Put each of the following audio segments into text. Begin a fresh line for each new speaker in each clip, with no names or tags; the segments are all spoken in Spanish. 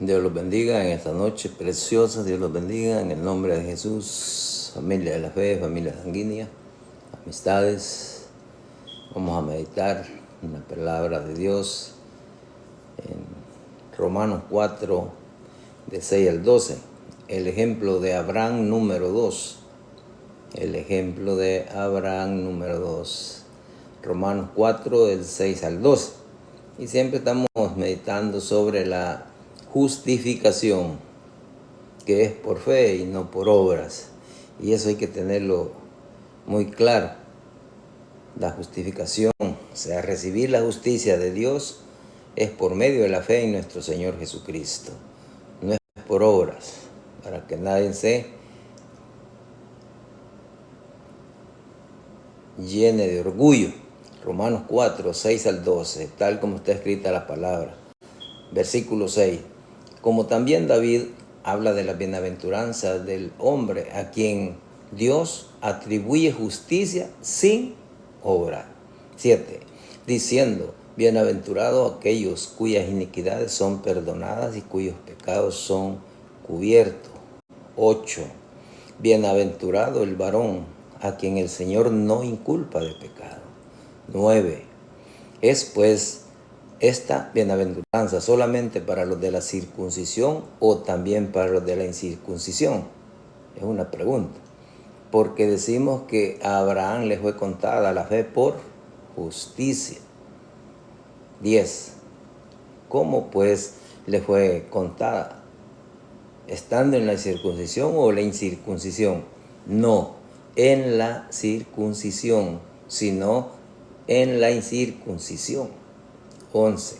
Dios los bendiga en esta noche preciosa. Dios los bendiga en el nombre de Jesús. Familia de la fe, familia sanguínea, amistades. Vamos a meditar en la palabra de Dios en Romanos 4, de 6 al 12. El ejemplo de Abraham número 2. El ejemplo de Abraham número 2. Romanos 4, del 6 al 12. Y siempre estamos meditando sobre la justificación, que es por fe y no por obras. Y eso hay que tenerlo muy claro. La justificación, o sea, recibir la justicia de Dios, es por medio de la fe en nuestro Señor Jesucristo. No es por obras, para que nadie se llene de orgullo. Romanos 4, 6 al 12, tal como está escrita la palabra. Versículo 6. Como también David habla de la bienaventuranza del hombre a quien Dios atribuye justicia sin obra. 7. Diciendo, bienaventurados aquellos cuyas iniquidades son perdonadas y cuyos pecados son cubiertos. 8. Bienaventurado el varón a quien el Señor no inculpa de pecado. 9. Es pues esta bienaventuranza solamente para los de la circuncisión o también para los de la incircuncisión. Es una pregunta. Porque decimos que a Abraham le fue contada la fe por justicia. 10. ¿Cómo pues le fue contada? ¿Estando en la circuncisión o la incircuncisión? No en la circuncisión, sino en la incircuncisión. 11.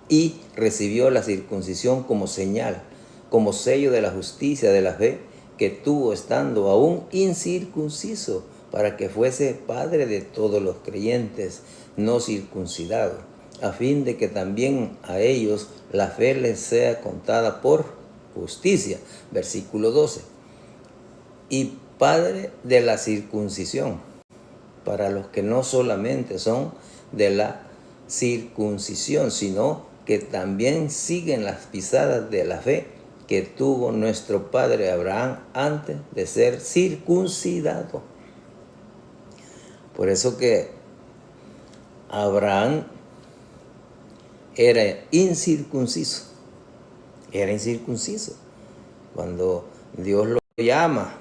Y recibió la circuncisión como señal, como sello de la justicia de la fe que tuvo estando aún incircunciso, para que fuese padre de todos los creyentes no circuncidados, a fin de que también a ellos la fe les sea contada por justicia. Versículo 12. Y padre de la circuncisión, para los que no solamente son de la circuncisión, sino que también siguen las pisadas de la fe que tuvo nuestro padre Abraham antes de ser circuncidado. Por eso que Abraham era incircunciso. Cuando Dios lo llama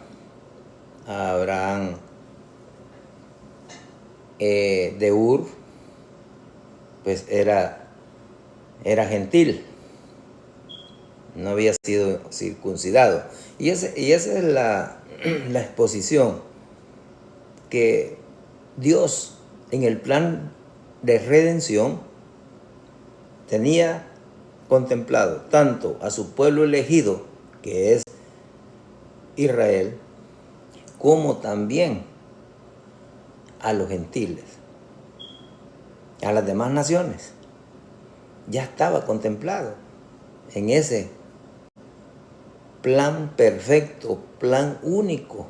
a Abraham de Ur, pues era gentil, no había sido circuncidado. Y esa es la exposición que Dios en el plan de redención tenía contemplado tanto a su pueblo elegido, que es Israel, como también a los gentiles, a las demás naciones. Ya estaba contemplado en ese plan perfecto, plan único,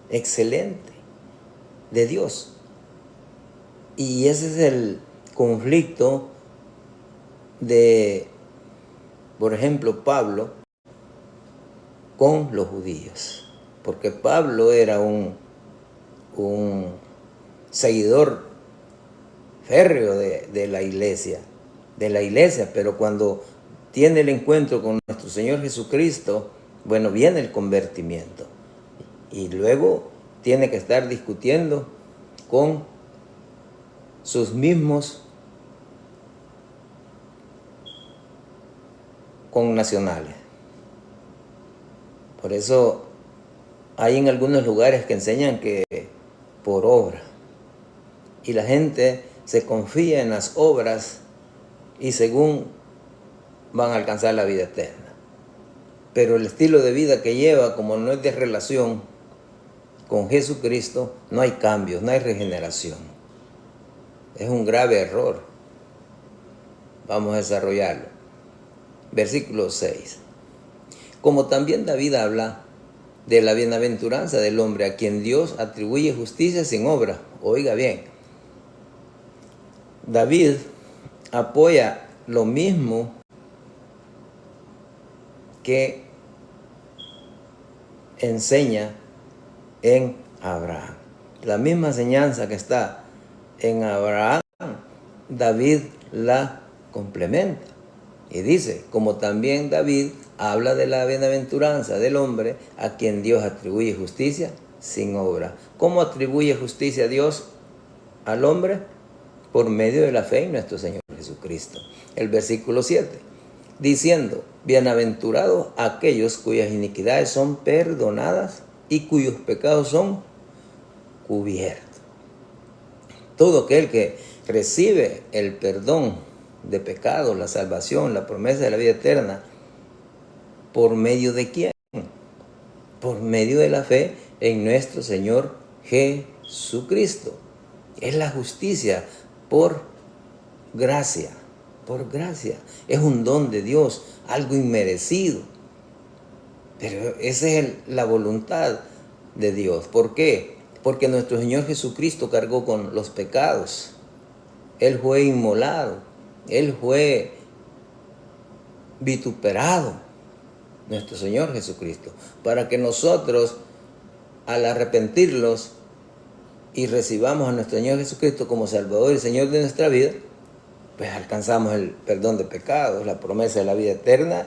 excelente de Dios. Y ese es el conflicto de, por ejemplo, Pablo con los judíos. Porque Pablo era un seguidor férreo de la iglesia, pero cuando tiene el encuentro con nuestro Señor Jesucristo, bueno, viene el convertimiento. Y luego tiene que estar discutiendo con sus mismos connacionales. Por eso hay en algunos lugares que enseñan que por obra. Y la gente se confía en las obras y según van a alcanzar la vida eterna. Pero el estilo de vida que lleva, como no es de relación con Jesucristo, no hay cambios, no hay regeneración. Es un grave error. Vamos a desarrollarlo. Versículo 6. Como también David habla de la bienaventuranza del hombre a quien Dios atribuye justicia sin obra. Oiga bien, David apoya lo mismo que enseña en Abraham. La misma enseñanza que está en Abraham, David la complementa. Y dice, como también David habla de la bienaventuranza del hombre a quien Dios atribuye justicia sin obra. ¿Cómo atribuye justicia a Dios al hombre? Por medio de la fe en nuestro Señor Jesucristo. El versículo 7, diciendo, bienaventurados aquellos cuyas iniquidades son perdonadas y cuyos pecados son cubiertos. Todo aquel que recibe el perdón de pecados, la salvación, la promesa de la vida eterna, ¿por medio de quién? Por medio de la fe en nuestro Señor Jesucristo. Es la justicia por gracia, por gracia. Es un don de Dios, algo inmerecido. Pero esa es la voluntad de Dios. ¿Por qué? Porque nuestro Señor Jesucristo cargó con los pecados. Él fue inmolado. Él fue vituperado. Nuestro Señor Jesucristo. Para que nosotros, al arrepentirlos y recibamos a nuestro Señor Jesucristo como Salvador y Señor de nuestra vida, pues alcanzamos el perdón de pecados, la promesa de la vida eterna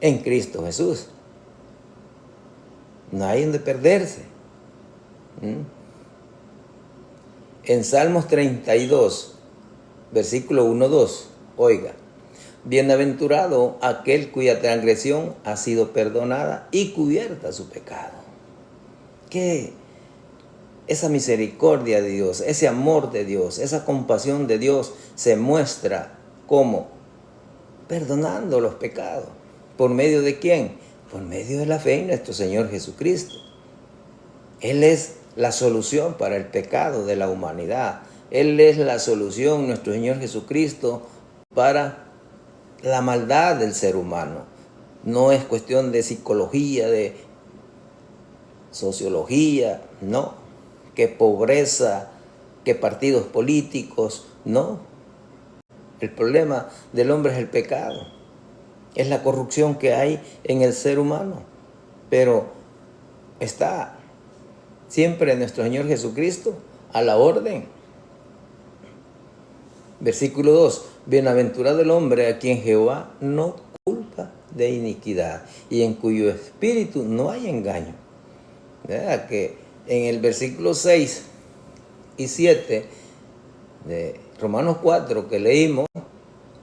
en Cristo Jesús. No hay donde perderse. En Salmos 32, versículo 1-2, oiga, bienaventurado aquel cuya transgresión ha sido perdonada y cubierta su pecado. Que esa misericordia de Dios, ese amor de Dios, esa compasión de Dios se muestra como perdonando los pecados. ¿Por medio de quién? Por medio de la fe en nuestro Señor Jesucristo. Él es la solución para el pecado de la humanidad. Él es la solución, nuestro Señor Jesucristo, para la maldad del ser humano. No es cuestión de psicología, de sociología, no. Que pobreza, que partidos políticos, no. El problema del hombre es el pecado. Es la corrupción que hay en el ser humano. Pero está siempre nuestro Señor Jesucristo a la orden. Versículo 2. Bienaventurado el hombre a quien Jehová no culpa de iniquidad y en cuyo espíritu no hay engaño. ¿Verdad? Que en el versículo 6 y 7 de Romanos 4 que leímos,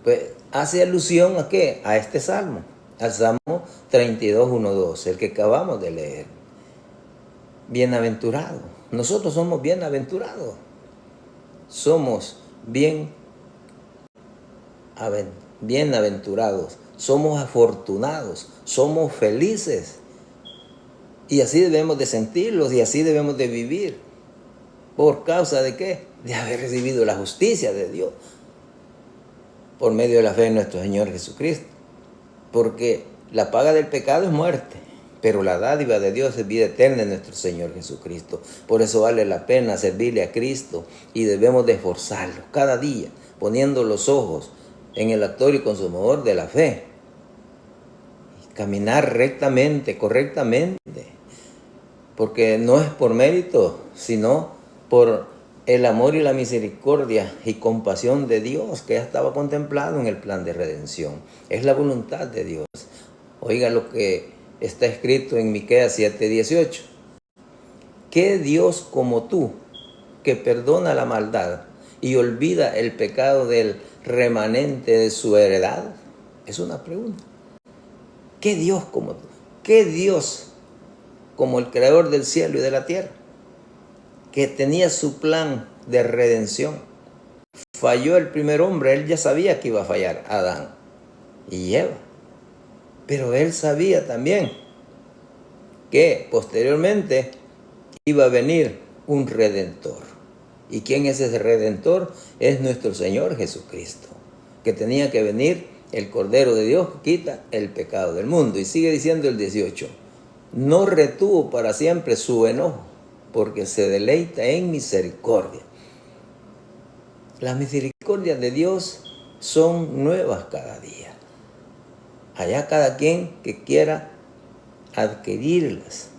pues hace alusión ¿a qué? A este salmo, al Salmo 32, 1, 2, el que acabamos de leer. Bienaventurado. Nosotros somos bienaventurados. Somos bienaventurados. Somos afortunados. Somos felices. Y así debemos de sentirlos y así debemos de vivir. ¿Por causa de qué? De haber recibido la justicia de Dios. Por medio de la fe en nuestro Señor Jesucristo. Porque la paga del pecado es muerte. Pero la dádiva de Dios es vida eterna en nuestro Señor Jesucristo. Por eso vale la pena servirle a Cristo. Y debemos de esforzarlo cada día. Poniendo los ojos en el autor y consumador de la fe. Y caminar rectamente, correctamente. Porque no es por mérito, sino por el amor y la misericordia y compasión de Dios que ya estaba contemplado en el plan de redención. Es la voluntad de Dios. Oiga lo que está escrito en Miqueas 7:18. ¿Qué Dios como tú, que perdona la maldad y olvida el pecado del remanente de su heredad? Es una pregunta. ¿Qué Dios como tú? ¿Qué Dios como el creador del cielo y de la tierra, que tenía su plan de redención? Falló el primer hombre, él ya sabía que iba a fallar, Adán y Eva. Pero él sabía también que posteriormente iba a venir un redentor. ¿Y quién es ese redentor? Es nuestro Señor Jesucristo, que tenía que venir el Cordero de Dios que quita el pecado del mundo. Y sigue diciendo el 18. No retuvo para siempre su enojo, porque se deleita en misericordia. Las misericordias de Dios son nuevas cada día. Allá cada quien que quiera adquirirlas,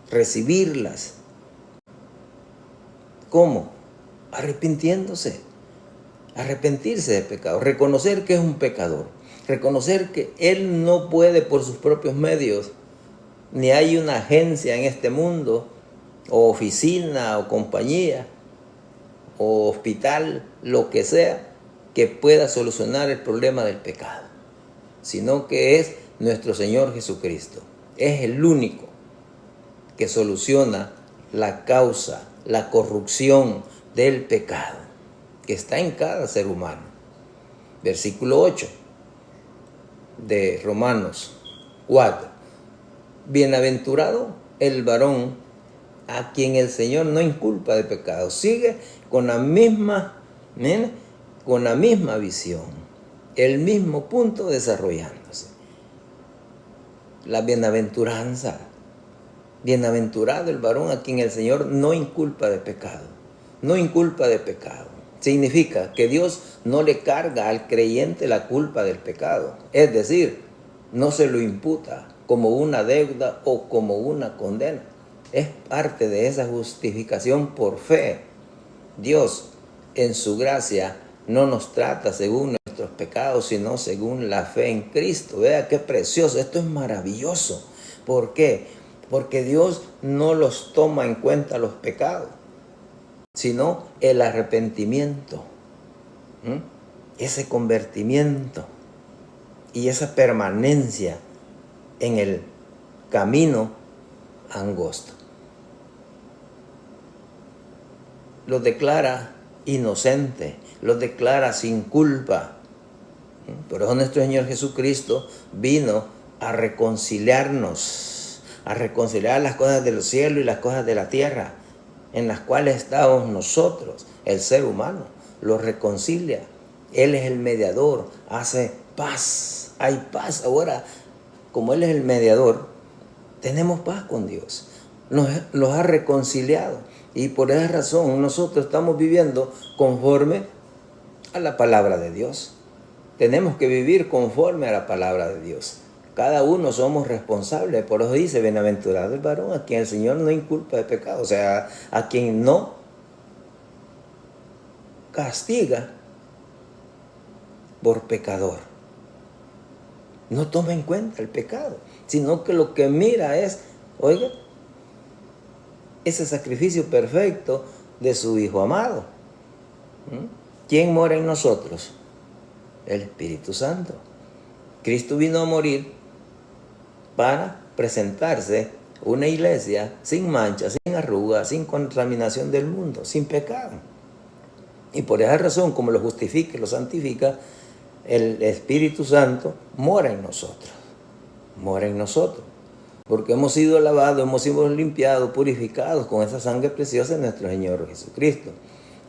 recibirlas. ¿Cómo? Arrepintiéndose. Arrepentirse de pecado, reconocer que es un pecador, reconocer que él no puede por sus propios medios, ni hay una agencia en este mundo, o oficina, o compañía, o hospital, lo que sea, que pueda solucionar el problema del pecado, sino que es nuestro Señor Jesucristo. Es el único que soluciona la causa, la corrupción del pecado que está en cada ser humano. Versículo 8 de Romanos 4. Bienaventurado el varón a quien el Señor no inculpa de pecado. Sigue con la misma visión, el mismo punto desarrollándose. La bienaventuranza. Bienaventurado el varón a quien el Señor no inculpa de pecado. No inculpa de pecado. Significa que Dios no le carga al creyente la culpa del pecado. Es decir, no se lo imputa como una deuda o como una condena. Es parte de esa justificación por fe. Dios, en su gracia, no nos trata según nuestros pecados, sino según la fe en Cristo. Vea qué precioso, esto es maravilloso. ¿Por qué? Porque Dios no los toma en cuenta los pecados, sino el arrepentimiento, ese convertimiento y esa permanencia en el camino angosto. Los declara inocente, los declara sin culpa. Por eso nuestro Señor Jesucristo vino a reconciliarnos, a reconciliar las cosas del cielo y las cosas de la tierra, en las cuales estamos nosotros, el ser humano, lo reconcilia. Él es el mediador, hace paz, hay paz. Ahora, como Él es el mediador, tenemos paz con Dios, nos ha reconciliado, y por esa razón nosotros estamos viviendo conforme a la palabra de Dios. Tenemos que vivir conforme a la palabra de Dios. Cada uno somos responsables. Por eso dice, bienaventurado el varón a quien el Señor no inculpa de pecado. O sea, a quien no castiga por pecador. No toma en cuenta el pecado, sino que lo que mira es, oiga, ese sacrificio perfecto de su Hijo amado. ¿Quién mora en nosotros? El Espíritu Santo. Cristo vino a morir para presentarse una iglesia sin mancha, sin arruga, sin contaminación del mundo, sin pecado. Y por esa razón, como lo justifica y lo santifica, el Espíritu Santo mora en nosotros. Mora en nosotros. Porque hemos sido lavados, hemos sido limpiados, purificados con esa sangre preciosa de nuestro Señor Jesucristo.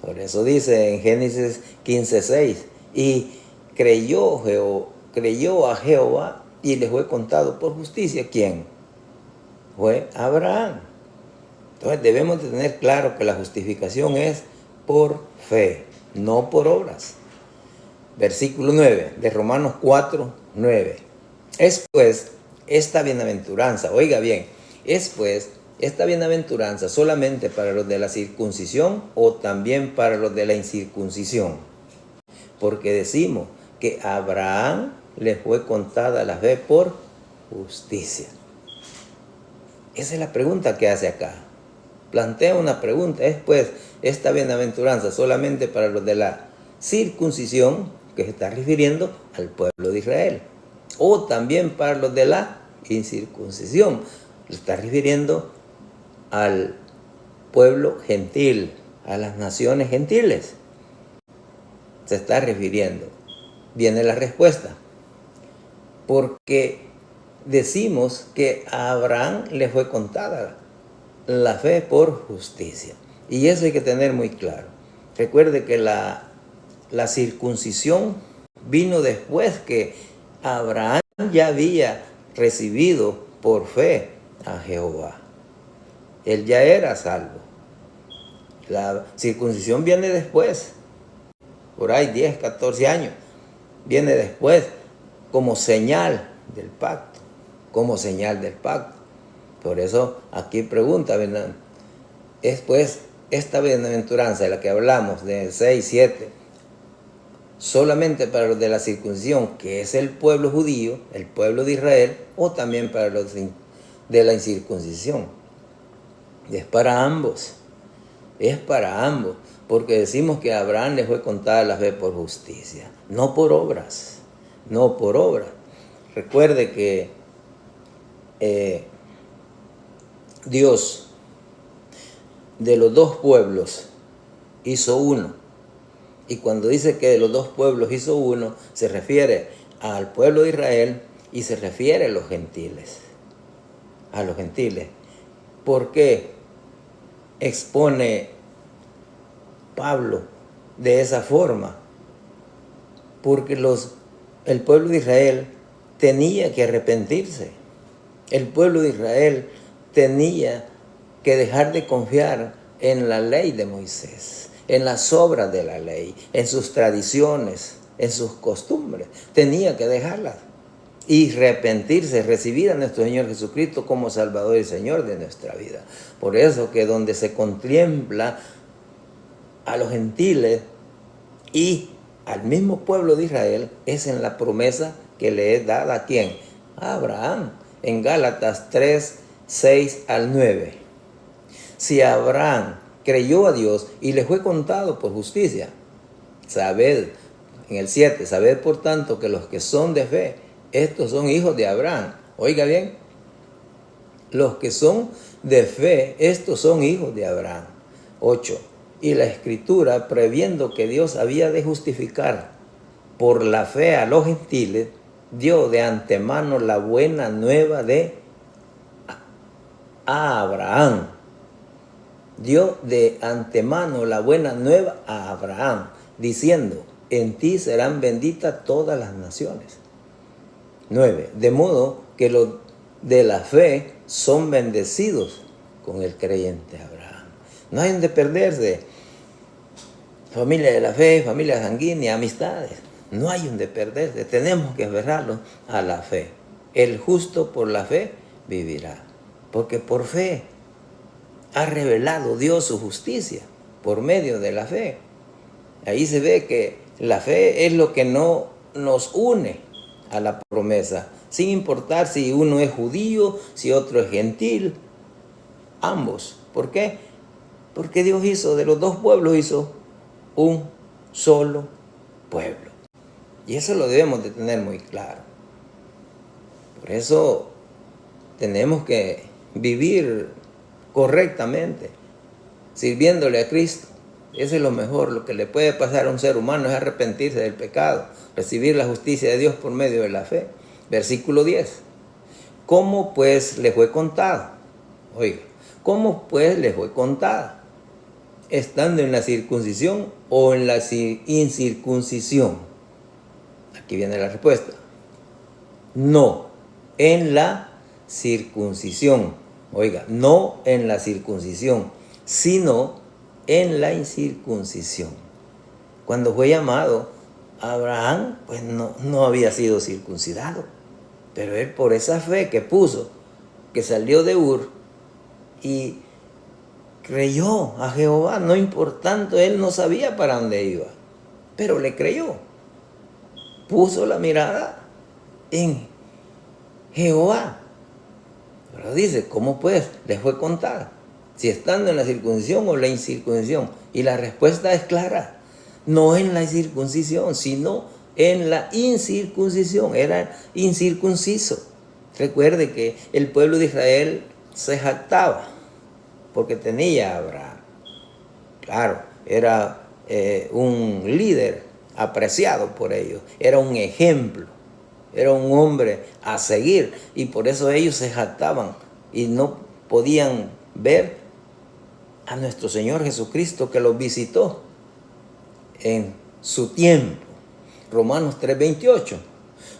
Por eso dice en Génesis 15:6, y creyó a Jehová y le fue contado por justicia. ¿Quién? Fue Abraham. Entonces debemos de tener claro que la justificación es por fe, no por obras. Versículo 9 de Romanos 4:9. Es pues esta bienaventuranza, oiga bien, es pues esta bienaventuranza solamente para los de la circuncisión o también para los de la incircuncisión. Porque decimos que a Abraham le fue contada la fe por justicia. Esa es la pregunta que hace acá. Plantea una pregunta, es pues esta bienaventuranza solamente para los de la circuncisión, que se está refiriendo al pueblo de Israel, o también para los de la incircuncisión, se está refiriendo al pueblo gentil, a las naciones gentiles. Se está refiriendo. Viene la respuesta. Porque decimos que a Abraham le fue contada la fe por justicia. Y eso hay que tener muy claro. Recuerde que la circuncisión vino después que Abraham ya había recibido por fe a Jehová. Él ya era salvo. La circuncisión viene después. por ahí 10, 14 años. Viene después como señal del pacto, como señal del pacto. Por eso aquí pregunta, ¿verdad? Es pues esta bienaventuranza de la que hablamos, de 6, 7, solamente para los de la circuncisión, que es el pueblo judío, el pueblo de Israel, o también para los de la incircuncisión. Es para ambos, porque decimos que a Abraham le fue contada la fe por justicia, no por obras, no por obras. Recuerde que Dios de los dos pueblos hizo uno. Y cuando dice que de los dos pueblos hizo uno, se refiere al pueblo de Israel y se refiere a los gentiles. A los gentiles. ¿Por qué expone Pablo de esa forma? Porque el pueblo de Israel tenía que arrepentirse. El pueblo de Israel tenía que dejar de confiar en la ley de Moisés, en las obras de la ley, en sus tradiciones, en sus costumbres. Tenía que dejarlas y arrepentirse, recibir a nuestro Señor Jesucristo como Salvador y Señor de nuestra vida. Por eso que donde se contempla a los gentiles y al mismo pueblo de Israel es en la promesa que le es dada a ¿quién? A Abraham, en Gálatas 3, 6 al 9. Si Abraham creyó a Dios y le fue contado por justicia, sabed, en el 7, sabed por tanto que los que son de fe, estos son hijos de Abraham. Oiga bien, los que son de fe, estos son hijos de Abraham. 8. Y la Escritura, previendo que Dios había de justificar por la fe a los gentiles, dio de antemano la buena nueva a Abraham. Dio de antemano la buena nueva a Abraham, diciendo, en ti serán benditas todas las naciones. 9. De modo que los de la fe son bendecidos con el creyente Abraham. No hay donde perderse. Familia de la fe, familia sanguínea, amistades. No hay donde perderse. Tenemos que aferrarlo a la fe. El justo por la fe vivirá. Porque por fe ha revelado Dios su justicia por medio de la fe. Ahí se ve que la fe es lo que no nos une a la promesa, sin importar si uno es judío, si otro es gentil, ambos. ¿Por qué? Porque Dios hizo, de los dos pueblos hizo un solo pueblo. Y eso lo debemos de tener muy claro. Por eso tenemos que vivir correctamente, sirviéndole a Cristo. Eso es lo mejor. Lo que le puede pasar a un ser humano es arrepentirse del pecado, recibir la justicia de Dios por medio de la fe. Versículo 10. ¿Cómo pues le fue contado? Oiga, ¿cómo pues le fue contada? ¿Estando en la circuncisión o en la incircuncisión? Aquí viene la respuesta. No, en la circuncisión. Oiga, no en la circuncisión, sino en la incircuncisión. Cuando fue llamado, Abraham pues no había sido circuncidado. Pero él, por esa fe que puso, que salió de Ur y creyó a Jehová, no importando, él no sabía para dónde iba, pero le creyó. Puso la mirada en Jehová. Pero dice, ¿cómo pues le fue contada? Si estando en la circuncisión o la incircuncisión. Y la respuesta es clara. No en la circuncisión, sino en la incircuncisión. Era incircunciso. Recuerde que el pueblo de Israel se jactaba porque tenía a Abraham. Claro, era un líder apreciado por ellos. Era un ejemplo. Era un hombre a seguir y por eso ellos se jactaban y no podían ver a nuestro Señor Jesucristo que los visitó en su tiempo. Romanos 3:28.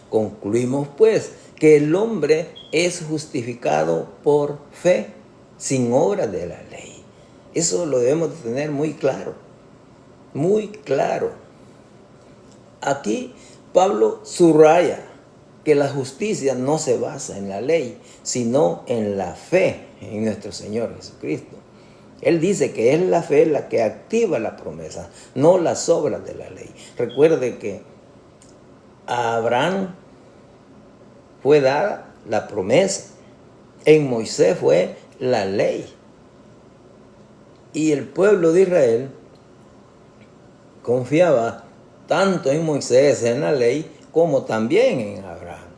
Concluimos pues que el hombre es justificado por fe sin obras de la ley. Eso lo debemos de tener muy claro, muy claro. Aquí Pablo subraya que la justicia no se basa en la ley, sino en la fe en nuestro Señor Jesucristo. Él dice que es la fe la que activa la promesa, no las obras de la ley. Recuerde que a Abraham fue dada la promesa, en Moisés fue la ley. Y el pueblo de Israel confiaba tanto en Moisés, en la ley, como también en Abraham.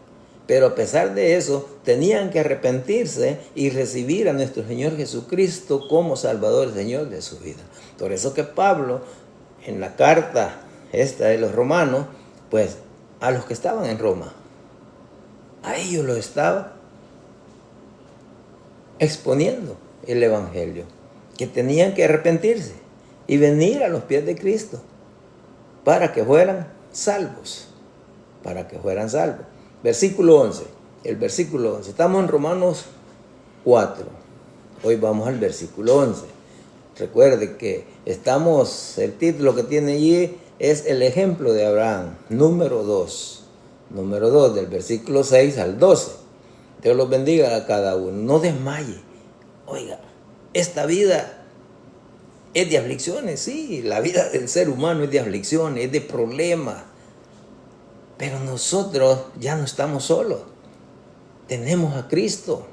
Pero a pesar de eso, tenían que arrepentirse y recibir a nuestro Señor Jesucristo como Salvador y Señor de su vida. Por eso que Pablo, en la carta esta de los romanos, pues a los que estaban en Roma, a ellos lo estaba exponiendo el Evangelio, que tenían que arrepentirse y venir a los pies de Cristo para que fueran salvos, para que fueran salvos. Versículo 11, el versículo 11, estamos en Romanos 4, hoy vamos al versículo 11. Recuerde que el título que tiene allí es el ejemplo de Abraham, número 2, del versículo 6 al 12. Dios los bendiga a cada uno, no desmaye. Oiga, esta vida es de aflicciones, sí, la vida del ser humano es de aflicciones, es de problemas. Pero nosotros ya no estamos solos. Tenemos a Cristo.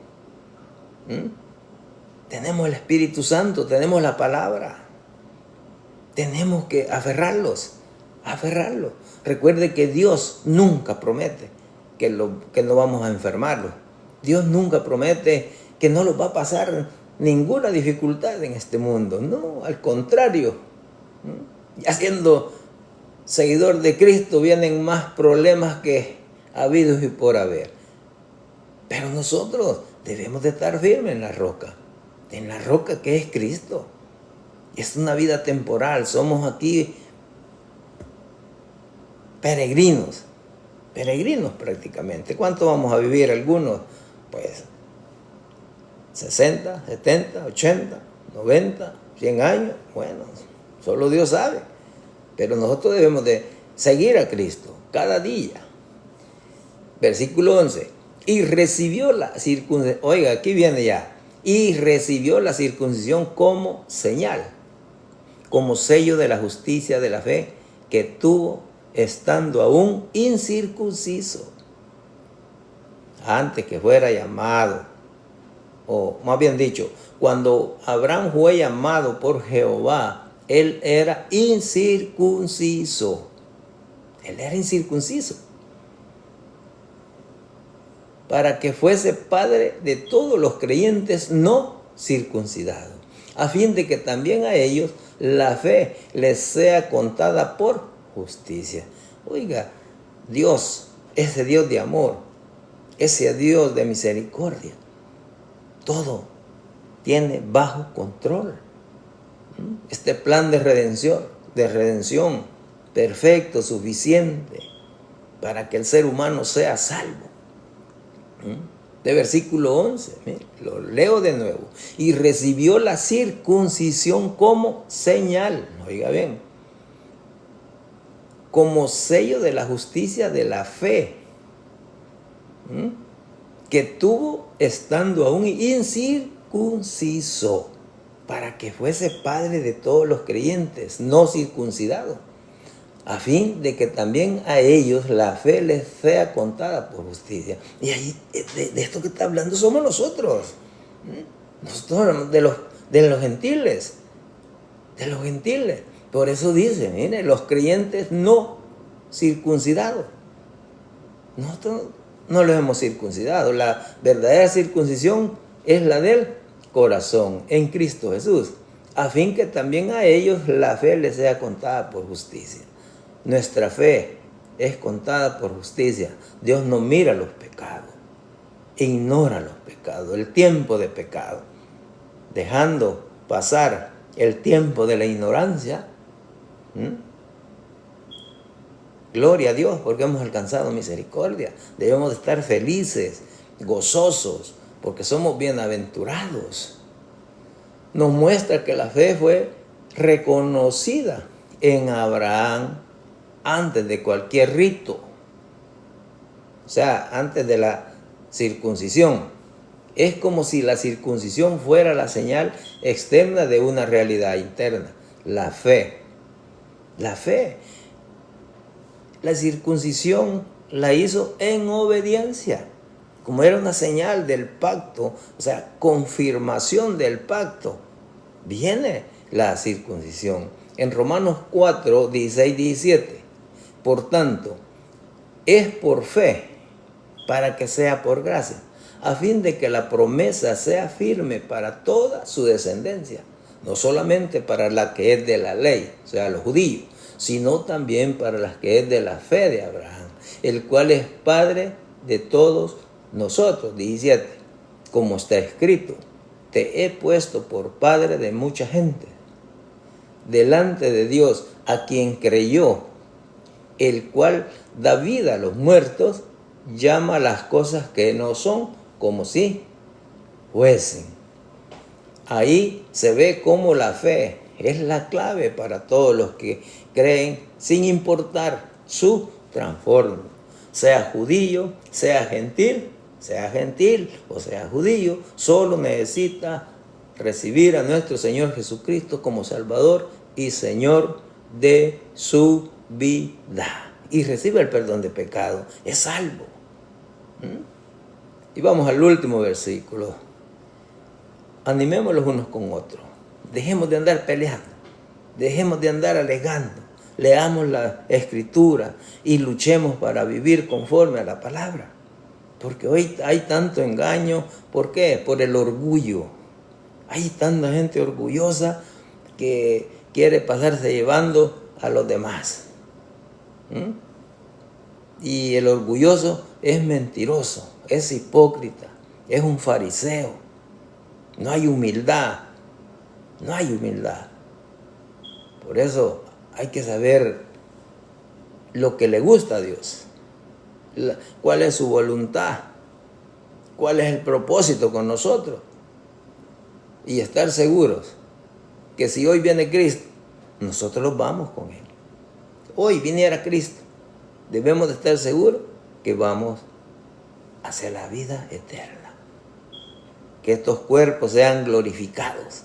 Tenemos el Espíritu Santo, tenemos la palabra. Tenemos que aferrarlos. Recuerde que Dios nunca promete que no vamos a enfermarlos. Dios nunca promete que no los va a pasar ninguna dificultad en este mundo. No, al contrario. Ya siendo seguidor de Cristo vienen más problemas que habidos y por haber. Pero nosotros debemos de estar firmes en la roca que es Cristo. Es una vida temporal, somos aquí peregrinos prácticamente. ¿Cuánto vamos a vivir algunos? Pues 60, 70, 80, 90, 100 años. Bueno, solo Dios sabe. Pero nosotros debemos de seguir a Cristo cada día. Versículo 11. Y recibió la circuncisión. Oiga, aquí viene ya. Y recibió la circuncisión como señal, como sello de la justicia de la fe que tuvo estando aún incircunciso, antes que fuera llamado. O más bien dicho, cuando Abraham fue llamado por Jehová, él era incircunciso. Para que fuese padre de todos los creyentes no circuncidados, a fin de que también a ellos la fe les sea contada por justicia. Oiga, Dios, ese Dios de amor, ese Dios de misericordia, todo tiene bajo control. Este plan de redención perfecto, suficiente, para que el ser humano sea salvo. De versículo 11, lo leo de nuevo. Y recibió la circuncisión como señal, oiga bien, como sello de la justicia de la fe, que tuvo estando aún incircunciso, para que fuese padre de todos los creyentes no circuncidados, a fin de que también a ellos la fe les sea contada por justicia. Y ahí, de esto que está hablando somos nosotros. Nosotros de los gentiles. Por eso dice, mire, los creyentes no circuncidados. Nosotros no los hemos circuncidado. La verdadera circuncisión es la del corazón en Cristo Jesús, a fin que también a ellos la fe les sea contada por justicia. Nuestra fe es contada por justicia. Dios no mira los pecados, ignora los pecados, el tiempo de pecado, dejando pasar el tiempo de la ignorancia. Gloria a Dios porque hemos alcanzado misericordia. Debemos de estar felices, gozosos, porque somos bienaventurados. Nos muestra que la fe fue reconocida en Abraham antes de cualquier rito, o sea, antes de la circuncisión. Es como si la circuncisión fuera la señal externa de una realidad interna, la fe. La fe. La circuncisión la hizo en obediencia, como era una señal del pacto, o sea, confirmación del pacto. Viene la circuncisión. En Romanos 4, 16, 17. Por tanto, es por fe, para que sea por gracia, a fin de que la promesa sea firme para toda su descendencia, no solamente para la que es de la ley, o sea, los judíos, sino también para las que es de la fe de Abraham, el cual es Padre de todos nosotros. 17. Como está escrito, te he puesto por Padre de mucha gente, delante de Dios, a quien creyó, el cual da vida a los muertos, llama las cosas que no son como si fuesen. Ahí se ve cómo la fe es la clave para todos los que creen, sin importar su transformo, sea judío, sea gentil o sea judío, solo necesita recibir a nuestro Señor Jesucristo como Salvador y Señor de su vida, y recibe el perdón de pecado, es salvo. Y vamos al último versículo. Animémoslos unos con otros. Dejemos de andar peleando. Dejemos de andar alegando. Leamos la Escritura y luchemos para vivir conforme a la palabra. Porque hoy hay tanto engaño. ¿Por qué? Por el orgullo. Hay tanta gente orgullosa que quiere pasarse llevando a los demás. Y el orgulloso es mentiroso, es hipócrita, es un fariseo. No hay humildad, no hay humildad. Por eso hay que saber lo que le gusta a Dios, cuál es su voluntad, cuál es el propósito con nosotros. Y estar seguros que si hoy viene Cristo, nosotros vamos con Él. Hoy viniera Cristo, debemos de estar seguros que vamos hacia la vida eterna. Que estos cuerpos sean glorificados.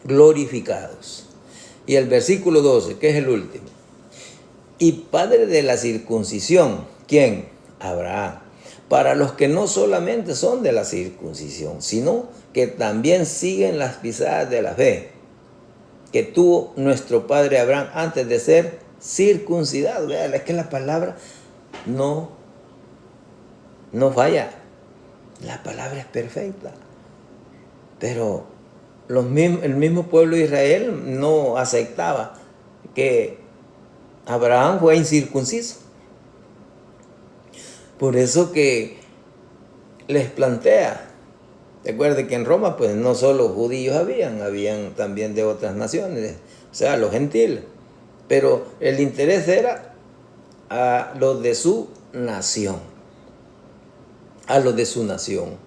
Glorificados. Y el versículo 12, que es el último. Y padre de la circuncisión, ¿quién? Abraham. Para los que no solamente son de la circuncisión, sino que también siguen las pisadas de la fe que tuvo nuestro padre Abraham antes de ser circuncidado. Vean, es que la palabra no falla. La palabra es perfecta. Pero el mismo pueblo de Israel no aceptaba que Abraham fue incircunciso. Por eso que les plantea. Recuerde que en Roma pues no solo judíos habían también de otras naciones, o sea, los gentiles. Pero el interés era a los de su nación. A los de su nación.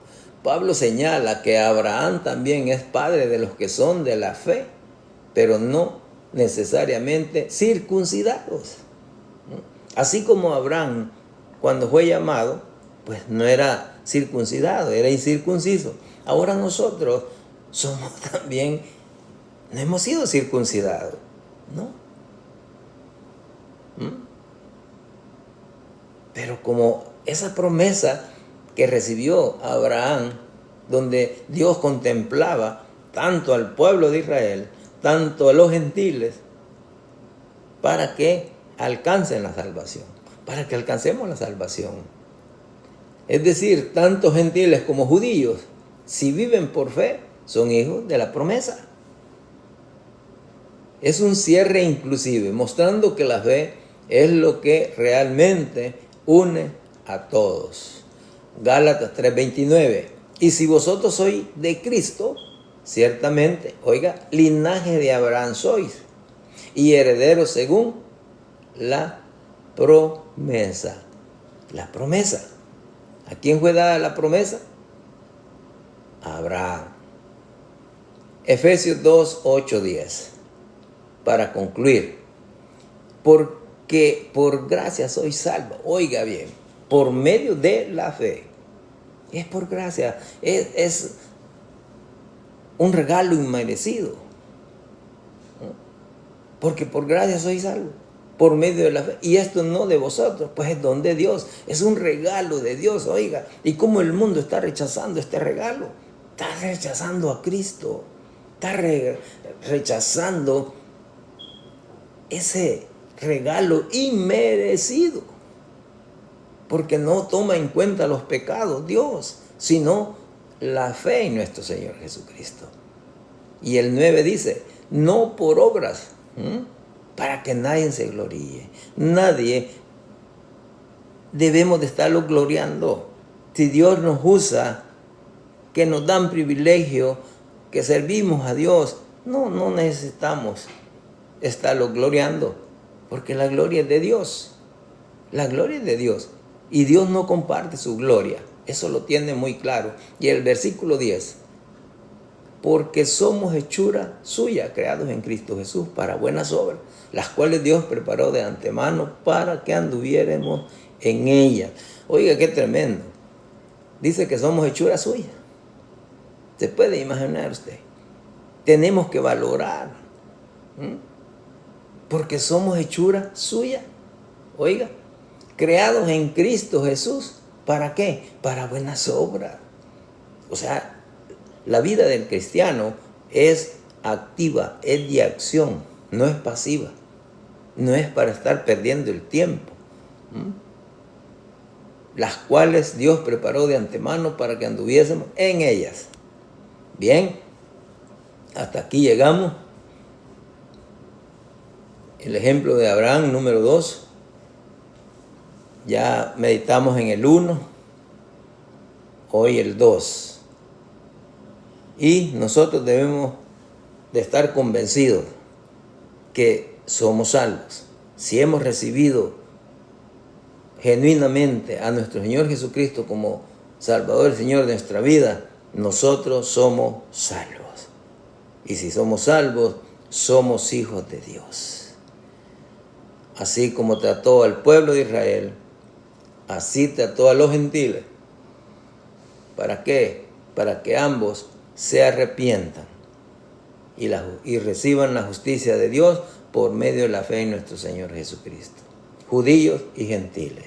Pablo señala que Abraham también es padre de los que son de la fe, pero no necesariamente circuncidados. Así como Abraham, cuando fue llamado, pues no era circuncidado, era incircunciso. Ahora nosotros somos también, no hemos sido circuncidados, ¿no? Pero como esa promesa que recibió Abraham, donde Dios contemplaba tanto al pueblo de Israel, tanto a los gentiles, para que alcancen la salvación, para que alcancemos la salvación. Es decir, tanto gentiles como judíos, si viven por fe, son hijos de la promesa. Es un cierre inclusive, mostrando que la fe es lo que realmente une a todos. Gálatas 3:29. Y si vosotros sois de Cristo, ciertamente, oiga, linaje de Abraham sois, y herederos según la promesa. La promesa. ¿A quién fue dada la promesa? A Abraham. Efesios 2:8-10. Para concluir, que por gracia soy salvo. Oiga bien, por medio de la fe. Es por gracia, es un regalo inmerecido. Porque por gracia soy salvo, por medio de la fe. Y esto no de vosotros, pues es don de Dios. Es un regalo de Dios, oiga. ¿Y cómo el mundo está rechazando este regalo? Está rechazando a Cristo. Está rechazando ese regalo inmerecido. Porque no toma en cuenta los pecados Dios, sino la fe en nuestro Señor Jesucristo. Y el 9 dice, no por obras, para que nadie se gloríe. Nadie debemos de estarlo gloriando. Si Dios nos usa, que nos dan privilegio, que servimos a Dios, no necesitamos estarlo gloriando, porque la gloria es de Dios. La gloria es de Dios. Y Dios no comparte su gloria. Eso lo tiene muy claro. Y el versículo 10. Porque somos hechura suya, creados en Cristo Jesús para buenas obras, las cuales Dios preparó de antemano para que anduviéramos en ellas. Oiga, qué tremendo. Dice que somos hechura suya. ¿Se puede imaginar usted? Tenemos que valorar. Porque somos hechura suya. Oiga, creados en Cristo Jesús. ¿Para qué? Para buenas obras. O sea, la vida del cristiano es activa, es de acción, no es pasiva. No es para estar perdiendo el tiempo. Las cuales Dios preparó de antemano para que anduviésemos en ellas. Bien, hasta aquí llegamos. El ejemplo de Abraham, número 2. Ya meditamos en el 1, hoy el 2. Y nosotros debemos de estar convencidos que somos salvos. Si hemos recibido genuinamente a nuestro Señor Jesucristo como Salvador y Señor de nuestra vida, nosotros somos salvos. Y si somos salvos, somos hijos de Dios. Así como trató al pueblo de Israel, así trató a los gentiles. ¿Para qué? Para que ambos se arrepientan y reciban la justicia de Dios por medio de la fe en nuestro Señor Jesucristo. Judíos y gentiles.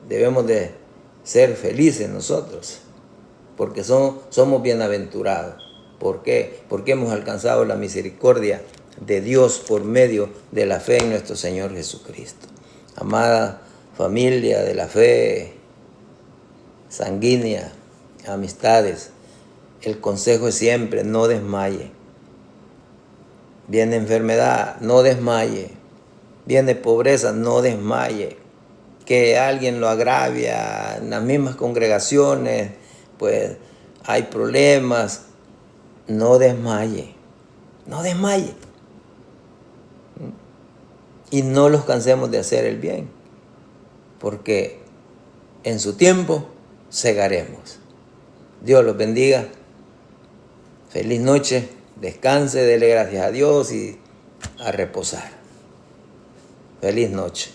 Debemos de ser felices nosotros, porque somos bienaventurados. ¿Por qué? Porque hemos alcanzado la misericordia de Dios por medio de la fe en nuestro Señor Jesucristo. Amada familia de la fe sanguínea, amistades, el consejo es siempre: no desmaye. Viene enfermedad, no desmaye. Viene pobreza, no desmaye. Que alguien lo agravia en las mismas congregaciones, pues hay problemas, no desmaye. No desmaye. Y no los cansemos de hacer el bien, porque en su tiempo segaremos. Dios los bendiga. Feliz noche. Descanse, dele gracias a Dios y a reposar. Feliz noche.